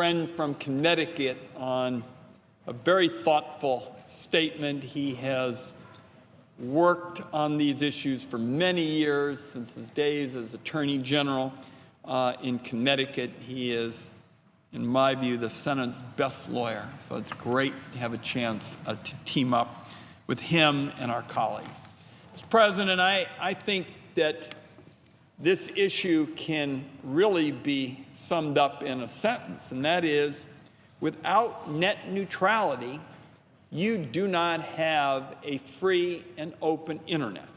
friend from Connecticut on a very thoughtful statement. He has worked on these issues for many years, since his days as Attorney General in Connecticut. He is, in my view, the Senate's best lawyer. So it's great to have a chance to team up with him and our colleagues. Mr. President, I think that this issue can really be summed up in a sentence, and that is, without net neutrality, you do not have a free and open internet.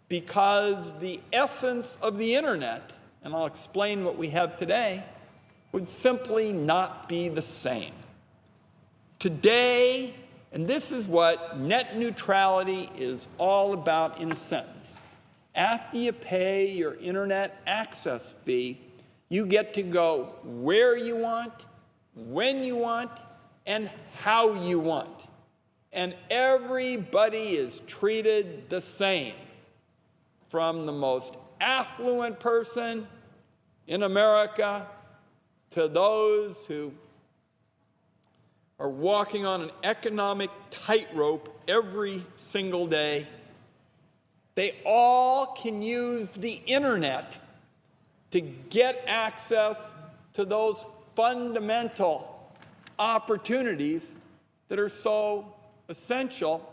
Because the essence of the internet, and I'll explain what we have today, would simply not be the same. Today, and this is what net neutrality is all about in a sentence, after you pay your internet access fee, you get to go where you want, when you want, and how you want. And everybody is treated the same, from the most affluent person in America to those who are walking on an economic tightrope every single day. They all can use the internet to get access to those fundamental opportunities that are so essential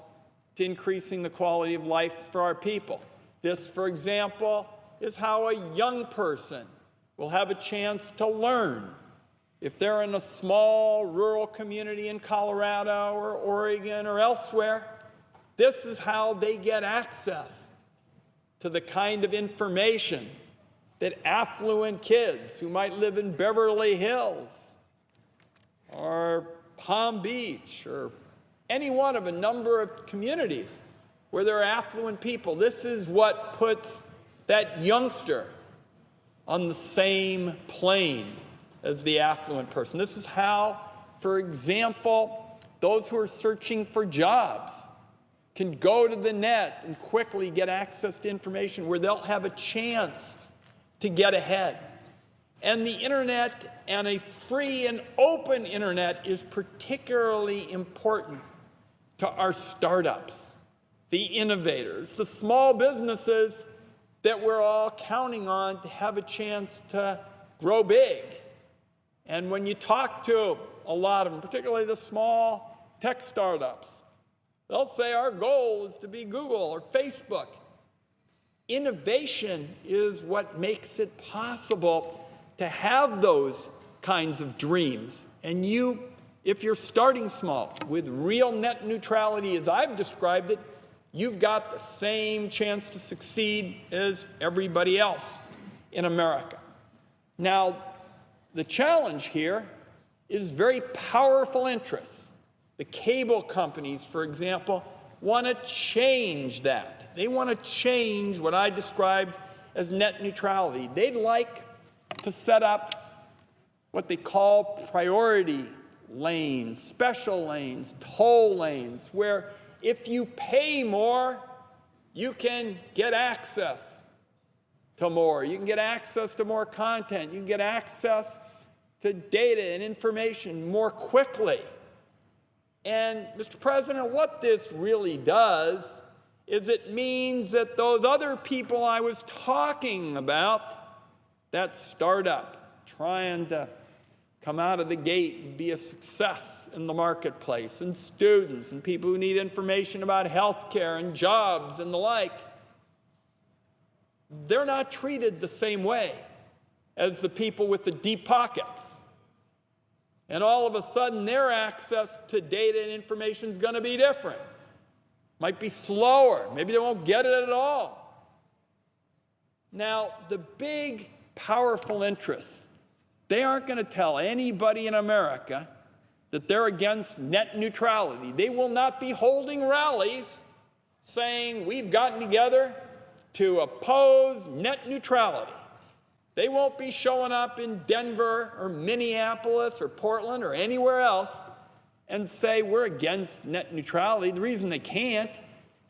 to increasing the quality of life for our people. This, for example, is how a young person will have a chance to learn. If they're in a small rural community in Colorado or Oregon or elsewhere, this is how they get access to the kind of information that affluent kids who might live in Beverly Hills or Palm Beach or any one of a number of communities where there are affluent people. This is what puts that youngster on the same plane as the affluent person. This is how, for example, those who are searching for jobs can go to the net and quickly get access to information where they'll have a chance to get ahead. And the internet, and a free and open internet, is particularly important to our startups, the innovators, the small businesses that we're all counting on to have a chance to grow big. And when you talk to a lot of them, particularly the small tech startups, they'll say our goal is to be Google or Facebook. Innovation is what makes it possible to have those kinds of dreams. And you, if you're starting small with real net neutrality as I've described it, you've got the same chance to succeed as everybody else in America. Now, the challenge here is very powerful interests. The cable companies, for example, want to change that. They want to change what I described as net neutrality. They'd like to set up what they call priority lanes, special lanes, toll lanes, where if you pay more, you can get access to more. You can get access to more content. You can get access to data and information more quickly. And, Mr. President, what this really does is it means that those other people I was talking about, that startup trying to come out of the gate and be a success in the marketplace, and students and people who need information about health care and jobs and the like, they're not treated the same way as the people with the deep pockets. And all of a sudden, their access to data and information is going to be different. Might be slower. Maybe they won't get it at all. Now, the big, powerful interests, they aren't going to tell anybody in America that they're against net neutrality. They will not be holding rallies saying we've gotten together to oppose net neutrality. They won't be showing up in Denver or Minneapolis or Portland or anywhere else and say we're against net neutrality. The reason they can't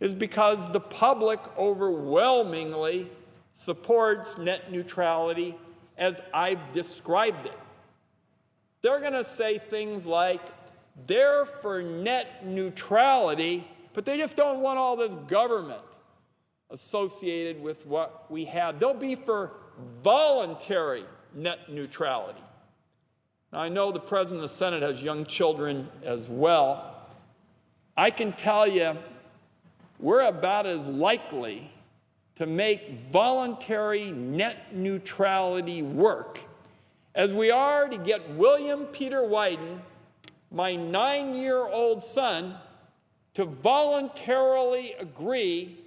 is because the public overwhelmingly supports net neutrality as I've described it. going to say things like they're for net neutrality, but they just don't want all this government associated with what we have. They'll be for voluntary net neutrality. Now, I know the President of the Senate has young children as well. I can tell you we're about as likely to make voluntary net neutrality work as we are to get William Peter Wyden, my 9-year-old son, to voluntarily agree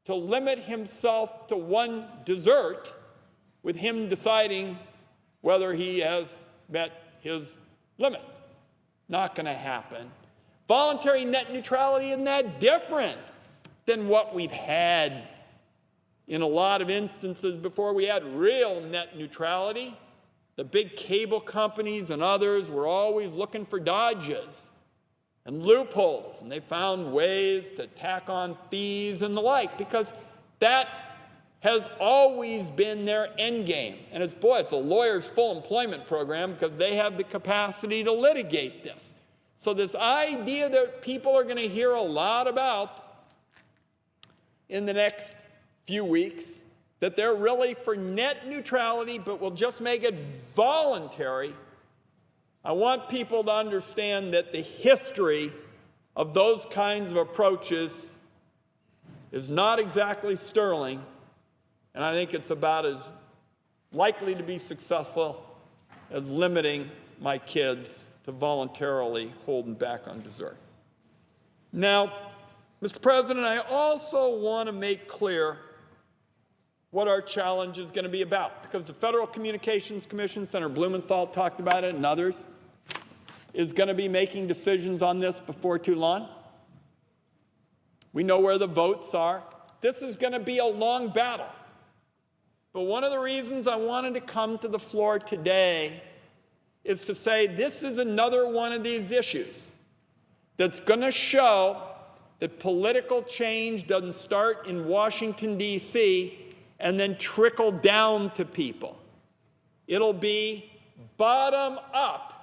to limit himself to one dessert, with him deciding whether he has met his limit. Not going to happen. Voluntary net neutrality isn't that different than what we've had in a lot of instances before we had real net neutrality. The big cable companies and others were always looking for dodges and loopholes, and they found ways to tack on fees and the like, because that has always been their end game. And it's a lawyer's full employment program, because they have the capacity to litigate this. So this idea that people are going to hear a lot about in the next few weeks, that they're really for net neutrality but will just make it voluntary, I want people to understand that the history of those kinds of approaches is not exactly sterling, and I think it's about as likely to be successful as limiting my kids to voluntarily holding back on dessert. Now, Mr. President, I also want to make clear what our challenge is going to be about, because the Federal Communications Commission, Senator Blumenthal talked about it and others, is going to be making decisions on this before too long. We know where the votes are. This is going to be a long battle. But one of the reasons I wanted to come to the floor today is to say this is another one of these issues that's going to show that political change doesn't start in Washington, D.C., and then trickle down to people. It'll be bottom up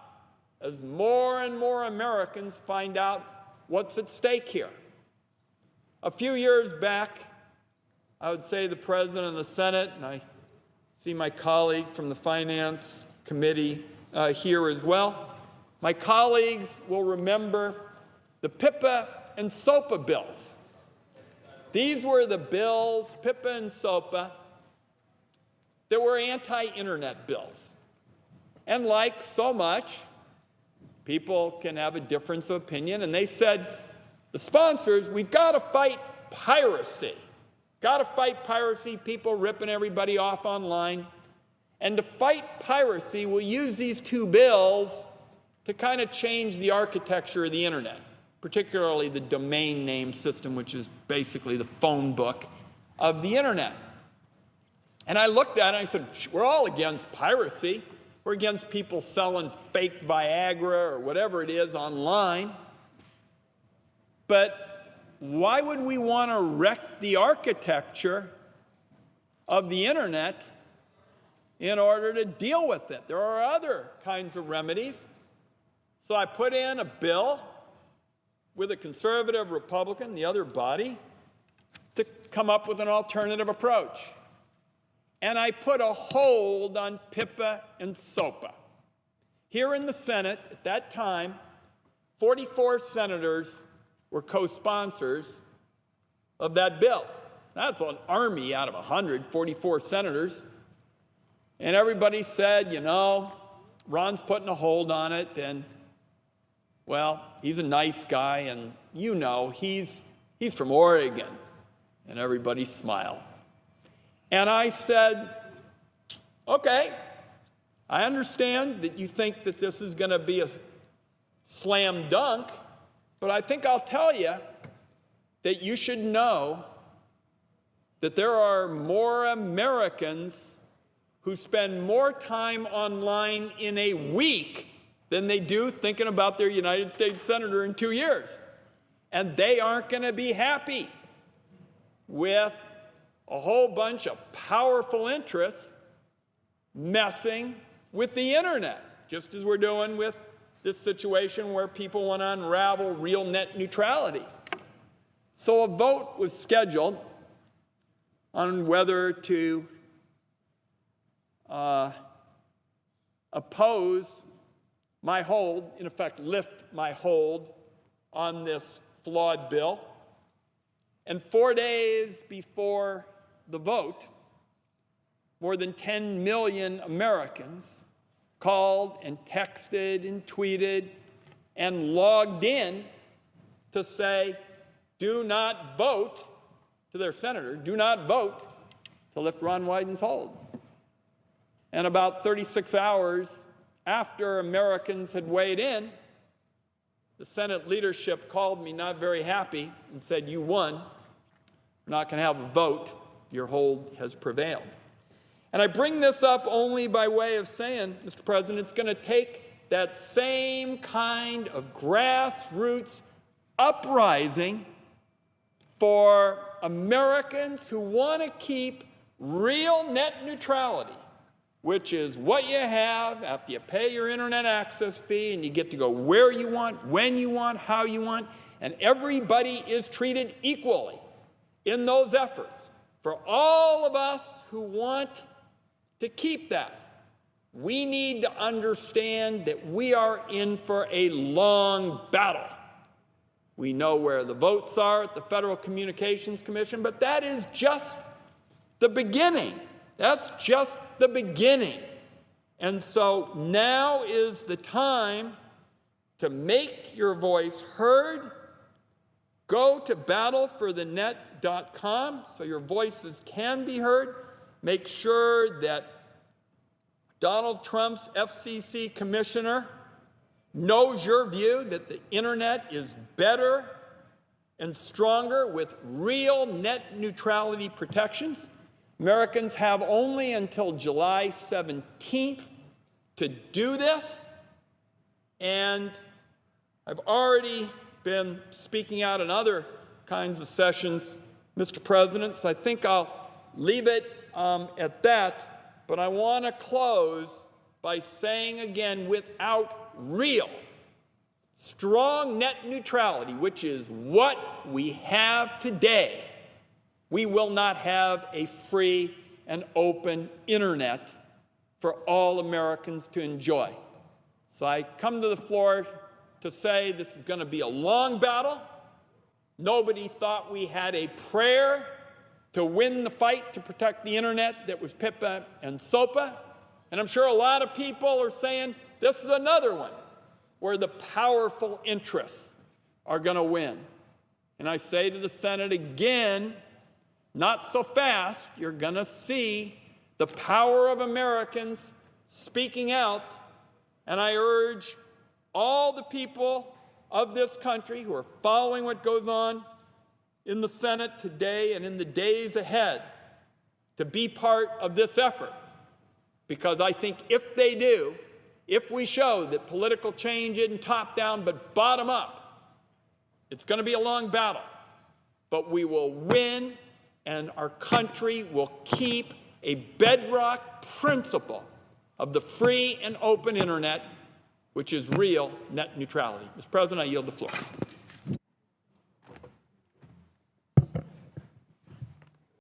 as more and more Americans find out what's at stake here. A few years back, I would say the President and the Senate, and I see my colleague from the Finance Committee here as well, my colleagues will remember the PIPA and SOPA bills. These were the bills, PIPA and SOPA, that were anti-internet bills. And like so much, people can have a difference of opinion, and they said, the sponsors, we've got to fight piracy. Got to fight piracy, people ripping everybody off online. And to fight piracy, we'll use these two bills to kind of change the architecture of the internet, particularly the domain name system, which is basically the phone book of the internet. And I looked at it and I said, we're all against piracy. We're against people selling fake Viagra or whatever it is online. But why would we want to wreck the architecture of the internet in order to deal with it? There are other kinds of remedies. So I put in a bill with a conservative Republican, the other body, to come up with an alternative approach. And I put a hold on PIPA and SOPA. Here in the Senate, at that time, 44 senators were co-sponsors of that bill. That's an army out of 144 senators. And everybody said, you know, Ron's putting a hold on it, and well, he's a nice guy, and you know, he's from Oregon. And everybody smiled. And I said, okay, I understand that you think that this is going to be a slam dunk, but I think I'll tell you that you should know that there are more Americans who spend more time online in a week than they do thinking about their United States Senator in 2 years. And they aren't going to be happy with a whole bunch of powerful interests messing with the internet. just as we're doing with this situation where people want to unravel real net neutrality. So a vote was scheduled on whether to oppose my hold, in effect, lift my hold on this flawed bill. And 4 days before the vote, more than 10 million Americans called and texted and tweeted and logged in to say, do not vote, to their senator, do not vote to lift Ron Wyden's hold. And about 36 hours after Americans had weighed in, the Senate leadership called me not very happy and said, you won. We're not going to have a vote. Your hold has prevailed. And I bring this up only by way of saying, Mr. President, it's going to take that same kind of grassroots uprising for Americans who want to keep real net neutrality, which is what you have after you pay your internet access fee and you get to go where you want, when you want, how you want, and everybody is treated equally in those efforts. For all of us who want to keep that, we need to understand that we are in for a long battle. We know where the votes are at the Federal Communications Commission, but that is just the beginning. That's just the beginning. And so now is the time to make your voice heard. Go to battleforthenet.com so your voices can be heard. Make sure that Donald Trump's FCC commissioner knows your view that the internet is better and stronger with real net neutrality protections. Americans have only until July 17th to do this, and I've already been speaking out in other kinds of sessions, Mr. President, so I think I'll leave it at that, but I want to close by saying again, without real, strong net neutrality, which is what we have today, we will not have a free and open internet for all Americans to enjoy. So I come to the floor to say this is going to be a long battle. Nobody thought we had a prayer to win the fight to protect the internet that was PIPA and SOPA. And I'm sure a lot of people are saying this is another one where the powerful interests are going to win. And I say to the Senate again, not so fast. You're going to see the power of Americans speaking out. And I urge all the people of this country who are following what goes on in the Senate today and in the days ahead to be part of this effort. Because I think if they do, if we show that political change isn't top down but bottom up, it's going to be a long battle. But we will win, and our country will keep a bedrock principle of the free and open internet, which is real net neutrality. Mr. President, I yield the floor.